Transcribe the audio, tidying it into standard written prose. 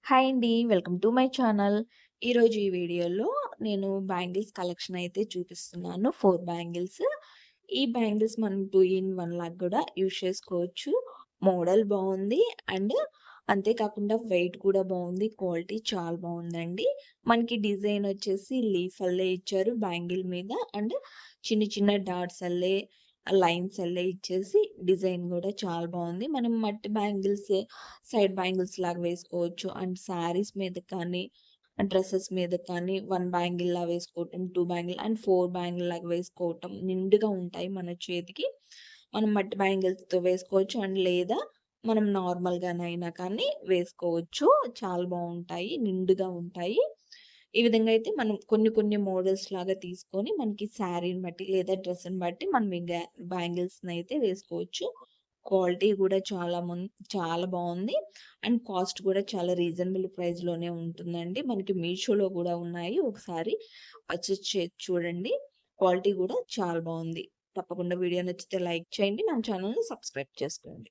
Hi అండి. Welcome to my channel. ఈరోజు ఈ వీడియోలో నేను బ్యాంగిల్స్ కలెక్షన్ అయితే చూపిస్తున్నాను. 4 బ్యాంగిల్స్. ఈ బ్యాంగిల్స్ మనం 2 ఇన్ 1 లాగా కూడా యూజ్ చేసుకోవచ్చు. మోడల్ బావుంది. అండ్ అంతేకాకుండా వెయిట్ కూడా బావుంది. క్వాలిటీ చాలా బావుందండి. మనకి డిజైన్ వచ్చేసి లీఫ్ అల్లే ఇచ్చారు బ్యాంగిల్ మీద. అండ్ చిన్న చిన్న డాట్స్ అల్లే, లైన్స్ అల్లే ఇచ్చేసి డిజైన్ కూడా చాలా బావుంది. మనం మట్టి బ్యాంగిల్స్ సైడ్ బ్యాంగిల్స్ లాగా వేసుకోవచ్చు. అండ్ శారీస్ మీద కానీ, డ్రెసెస్ మీద కానీ 1 బ్యాంగిల్‌లా వేసుకోవటం, 2 బ్యాంగిల్ అండ్ 4 బ్యాంగిల్‌లాగా వేసుకోవటం నిండుగా ఉంటాయి మన చేతికి. మనం మట్టి బ్యాంగిల్స్‌తో వేసుకోవచ్చు. అండ్ లేదా మనం నార్మల్‌గానైనా కానీ వేసుకోవచ్చు. చాలా బావుంటాయి. నిండుగా ఉంటాయి. ఈ విధంగా అయితే మనం కొన్ని కొన్ని మోడల్స్ లాగా తీసుకొని మనకి శారీని బట్టి లేదా డ్రెస్‌ని బట్టి మనం ఇంగ బ్యాంగిల్స్‌నైతే వేసుకోవచ్చు. క్వాలిటీ గూడా చాలా బావుంది. అండ్ కాస్ట్ కూడా చాలా రీజనబుల్ ప్రైస్‌లోనే ఉంటుందండి. మనకి మీషోలో గూడా ఉన్నాయి. ఒకసారి వచ్చి చూడండి. క్వాలిటీ గూడా చాలా బావుంది. తప్పకుండా వీడియో నచ్చితే లైక్ చేయండి. మన ఛానెల్‌ని సబ్స్క్రైబ్ చేసుకోండి.